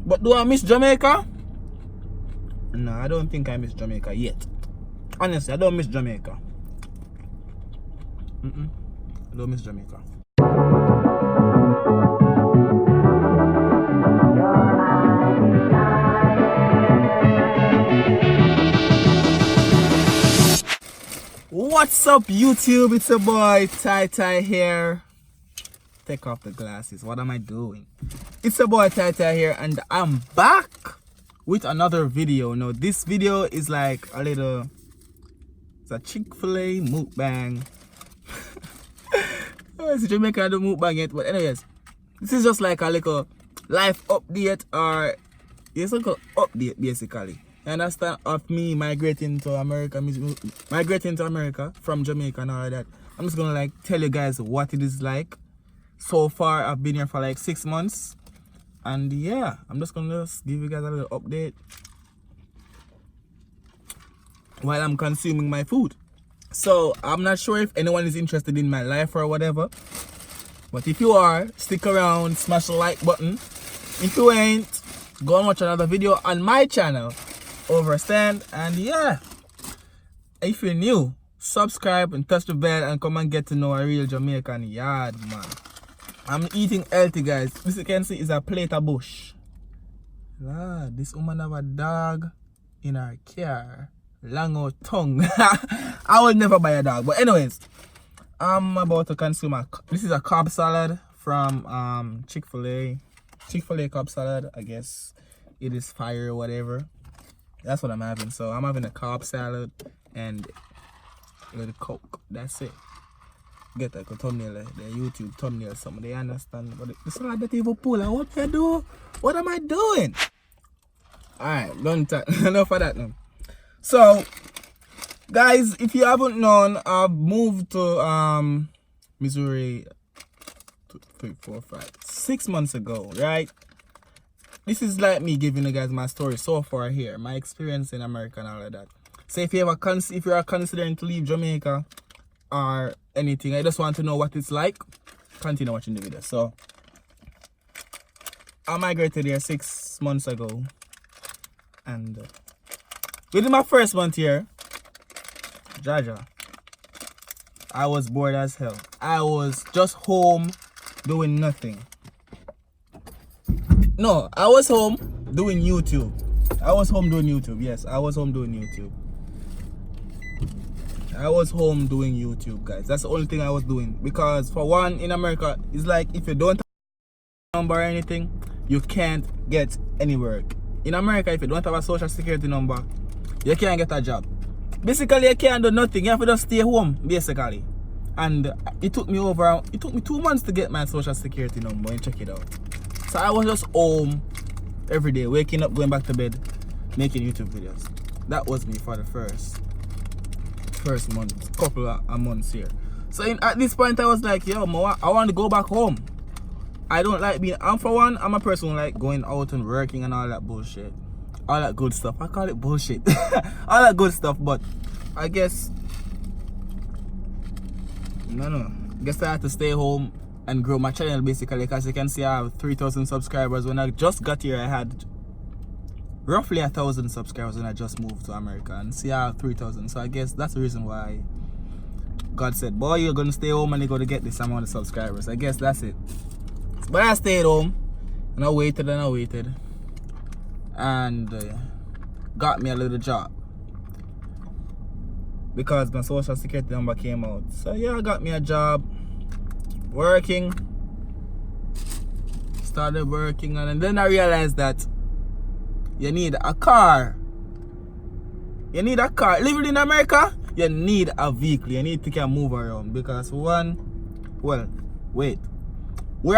But do I miss Jamaica? No, I don't think I miss Jamaica yet. Honestly, I don't miss Jamaica. I don't miss Jamaica. What's up, YouTube? It's your boy Ty here. Take off the glasses. What am I doing? It's your boy Ty here, and I'm back with another video. Now, this video is like a little. It's a Chick-fil-A mukbang. It's Jamaica do mukbang yet, but anyways, this is just like a little life update, or it's like an update basically. You understand? Of me migrating to America from Jamaica and all of that. I'm just gonna like tell you guys what it is like. So far, I've been here for like 6 months, and yeah, I'm just gonna give you guys a little update while I'm consuming my food. So I'm not sure if anyone is interested in my life or whatever, but if you are, stick around, smash the like button. If you ain't, go and watch another video on my channel, Overstand. And yeah, if you're new, subscribe and touch the bell and come and get to know a real Jamaican yard, man. I'm eating healthy, guys. This you can see is a plate of bush. Lord, this woman have a dog in her car. Long old tongue. I would never buy a dog. But anyways, I'm about to consume this is a Cobb salad from Chick-fil-A. Chick-fil-A Cobb salad. I guess it is fire or whatever. That's what I'm having. So I'm having a Cobb salad and a little Coke. That's it. Get like a thumbnail, the YouTube thumbnail, something they understand. But the salad that even pull. What I do? What am I doing? Alright, don't talk. Enough of that now. So, guys, if you haven't known, I've moved to Missouri 6 months ago, right? This is like me giving you guys my story so far here, my experience in America and all of that. So if you are considering to leave Jamaica or anything, I just want to know what it's like, continue watching the video. So, I migrated here 6 months ago, and within my first month here, Jaja, I was bored as hell. I was just home doing nothing. No, I was home doing YouTube. Yes, I was home doing YouTube. I was home doing YouTube, guys. That's the only thing I was doing. Because for one, in America, it's like if you don't have a number or anything, you can't get any work. In America, if you don't have a social security number, you can't get a job. Basically, you can't do nothing. You have to just stay home, basically. And it took me 2 months to get my social security number and check it out. So I was just home every day, waking up, going back to bed, making YouTube videos. That was me for the first month, couple of months here. So at this point, I was like, yo, I want to go back home. I don't like being, for one, I'm a person who like going out and working and all that bullshit. All that good stuff. I call it bullshit. All that good stuff, but I guess I guess I had to stay home and grow my channel basically, because you can see I have 3,000 subscribers. When I just got here, I had roughly 1,000 subscribers when I just moved to America, and see I have 3,000. So I guess that's the reason why God said, boy, you're gonna stay home and you're gonna get this amount of subscribers. I guess that's it. But I stayed home and I waited and got me a little job because my social security number came out. So yeah, I got me a job, started working, and then I realized that you need a car. Living in America, you need a vehicle. You need to move around, because where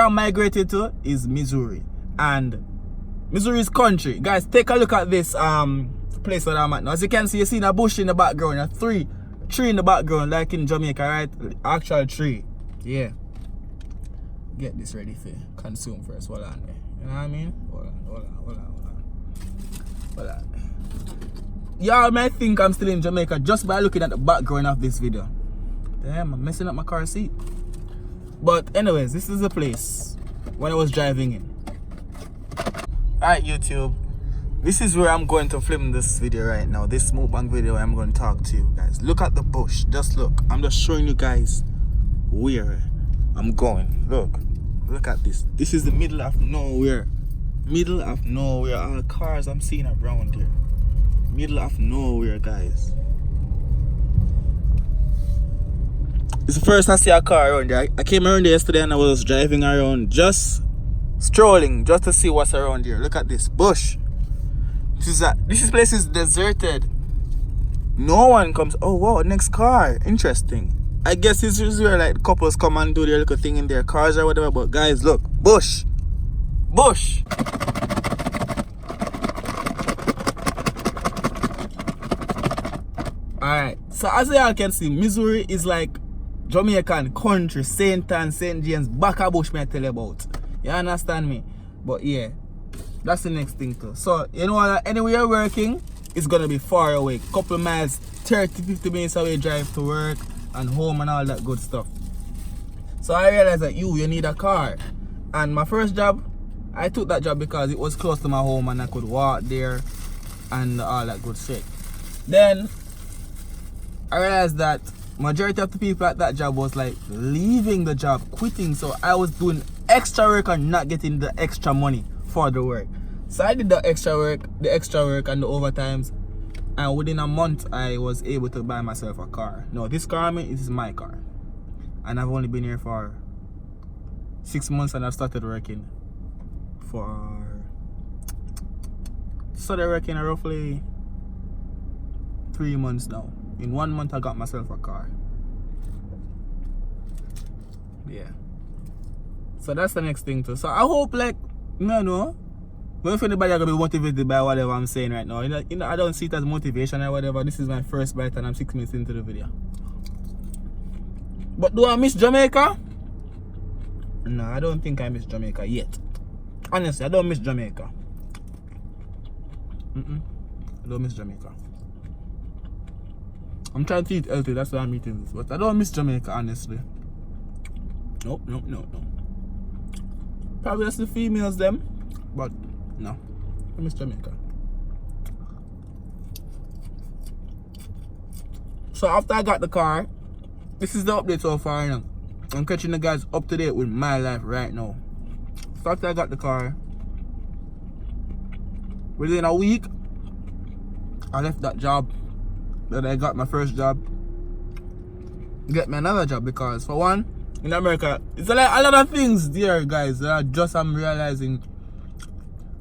I migrated to is Missouri, and Missouri is country. Guys, take a look at this place that I'm at now. As you can see, you see a bush in the background, a tree in the background, like in Jamaica, right? Actual tree. Yeah. Get this ready for consume first. Hold on there. You know what I mean? Hold on. Y'all might think I'm still in Jamaica just by looking at the background of this video. Damn, I'm messing up my car seat. But anyways, this is the place when I was driving in. Alright, YouTube. This is where I'm going to film this video right now. This mukbang video I'm going to talk to you guys. Look at the bush. Just look. I'm just showing you guys where I'm going. Look at this. This is the middle of nowhere. Middle of nowhere. All the cars I'm seeing around here. Middle of nowhere, guys. It's the first I see a car around there. I came around there yesterday and I was driving around, just strolling, just to see what's around here. Look at this bush. This place is deserted. No one comes. Oh wow, next car. Interesting. I guess this is where like couples come and do their little thing in their cars or whatever. But guys, look, bush. Alright, so as y'all can see, Missouri is like Jamaican country, St. Ann, St. James, back a bush, may I tell you about. You understand me? But yeah, that's the next thing too. So, you know what, anywhere you're working, it's gonna be far away. Couple miles, 30-50 minutes away drive to work and home and all that good stuff. So I realized that you need a car. And my first job, I took that job because it was close to my home and I could walk there and all that good shit. Then I realized that majority of the people at that job was like leaving the job, quitting. So I was doing extra work and not getting the extra money for the work. So I did the extra work and the overtimes, and within a month I was able to buy myself a car. No, this car, I mean, this is my car, and I've only been here for 6 months and I've started working roughly 3 months now. In 1 month I got myself a car. Yeah. So that's the next thing too. So I hope, like, no, well, if anybody are gonna be motivated by whatever I'm saying right now, you know, I don't see it as motivation or whatever. This is my first bite and I'm 6 minutes into the video. But do I miss Jamaica? No, I don't think I miss Jamaica yet. Honestly, I don't miss Jamaica. I don't miss Jamaica. I'm trying to eat healthy, that's why I'm eating this. But I don't miss Jamaica, honestly. Nope. Probably just the females, them. But no, I miss Jamaica. So after I got the car, this is the update so far now. I'm catching the guys up to date with my life right now. So after I got the car, within a week, I left that job that I got my first job, get me another job, because for one, in America, it's like a lot of things there, guys, that just I'm realizing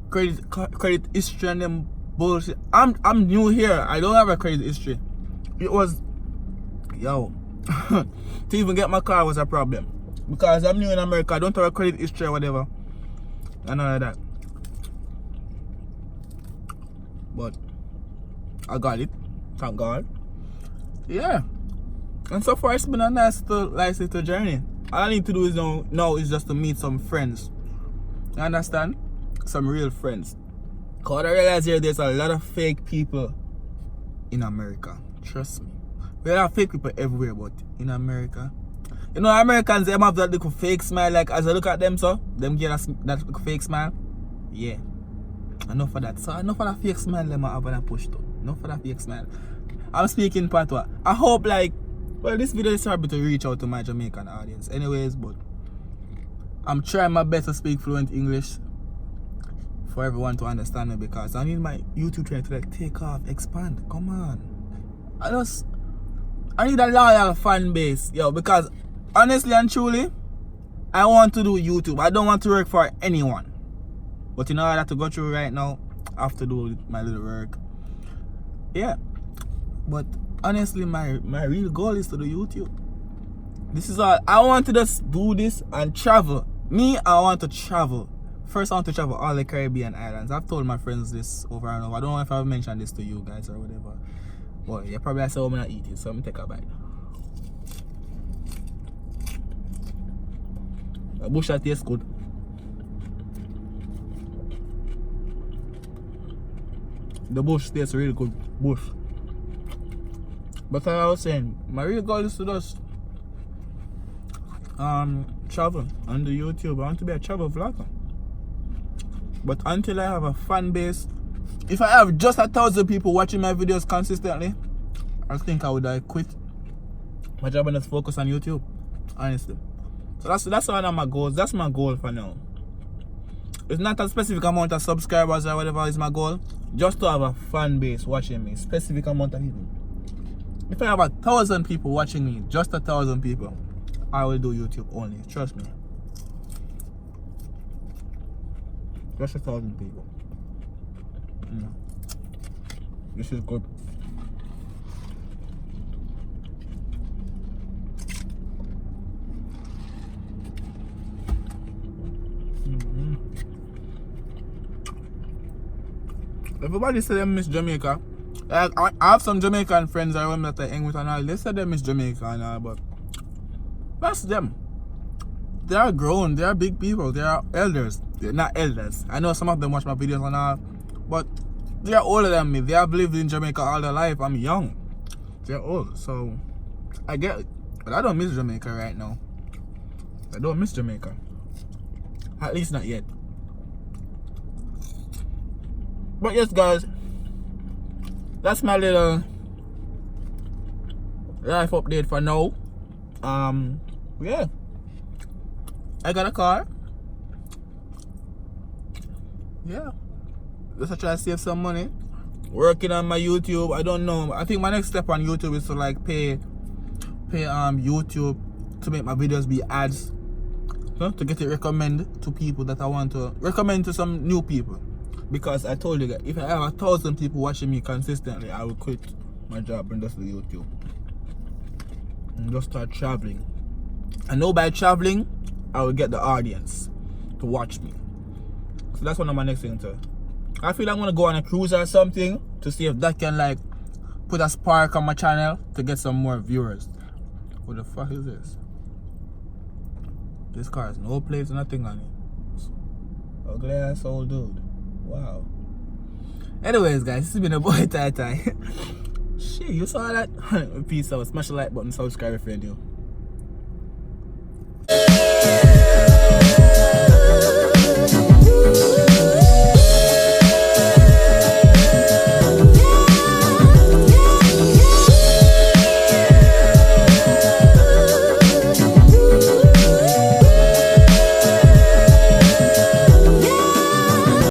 credit history and them bullshit. I'm new here. I don't have a credit history. It was to even get my car was a problem, because I'm new in America. I don't have a credit history or whatever and all of that. But I got it. Thank God. Yeah. And so far it's been a nice little journey. All I need to do is now is just to meet some friends. You understand? Some real friends. Cause I realize here there's a lot of fake people in America. Trust me. There are fake people everywhere, but in America, you know, Americans, they have that little fake smile. Like as I look at them, so them get that little fake smile. Yeah. Enough of that. So enough of that fake smile them have and push to. Enough of that fake smile. I'm speaking patois. I hope, like, well, this video is probably to reach out to my Jamaican audience anyways, but I'm trying my best to speak fluent English for everyone to understand me, because I need my YouTube channel to like take off, expand. Come on. I need a loyal fan base, yo, because honestly and truly, I want to do YouTube. I don't want to work for anyone. But in order to go through right now, I have to do my little work. Yeah. But honestly, my real goal is to do YouTube. This is all. I want to just do this and travel. I want to travel. First, I want to travel all the Caribbean islands. I've told my friends this over and over. I don't know if I've mentioned this to you guys or whatever. But yeah, probably I said I'm not eating, so I'm gonna take a bite. The bush that tastes good. The bush tastes really good. Bush. But like I was saying, my real goal is to just travel on the YouTube. I want to be a travel vlogger. But until I have a fan base, if I have just 1,000 people watching my videos consistently, I think I would quit my job and just focus on YouTube, honestly. So that's one of my goals. That's my goal for now. It's not a specific amount of subscribers or whatever is my goal. Just to have a fan base watching me. Specific amount of people. If I have 1,000 people watching me, just 1,000 people, I will do YouTube only. Trust me. Just 1,000 people. This is good. Everybody say they miss Jamaica. Like, I have some Jamaican friends I remember that I hang with and all. They said they miss Jamaica and all, but that's them. They are grown. They are big people. They are elders. They're not elders. I know some of them watch my videos and all, but they are older than me. They have lived in Jamaica all their life. I'm young. They're old, so I get it. But I don't miss Jamaica right now. I don't miss Jamaica. At least not yet. But yes, guys, that's my little life update for now. Yeah, I got a car. Yeah, just to try to save some money. Working on my YouTube. I don't know. I think my next step on YouTube is to like pay YouTube to make my videos be ads. To get it recommended to people that I want to recommend to some new people. Because I told you that if I have 1,000 people watching me consistently, I will quit my job and just do YouTube. And just start traveling. I know by traveling, I will get the audience to watch me. So that's one of my next things too. I feel I'm gonna go on a cruise or something to see if that can like put a spark on my channel to get some more viewers. What the fuck is this? This car has no plates, nothing on it. Ugly ass old dude. Wow. Anyways, guys, this has been a boy Ty. Shit, you saw that? Peace out. Smash the like button, subscribe if you're new.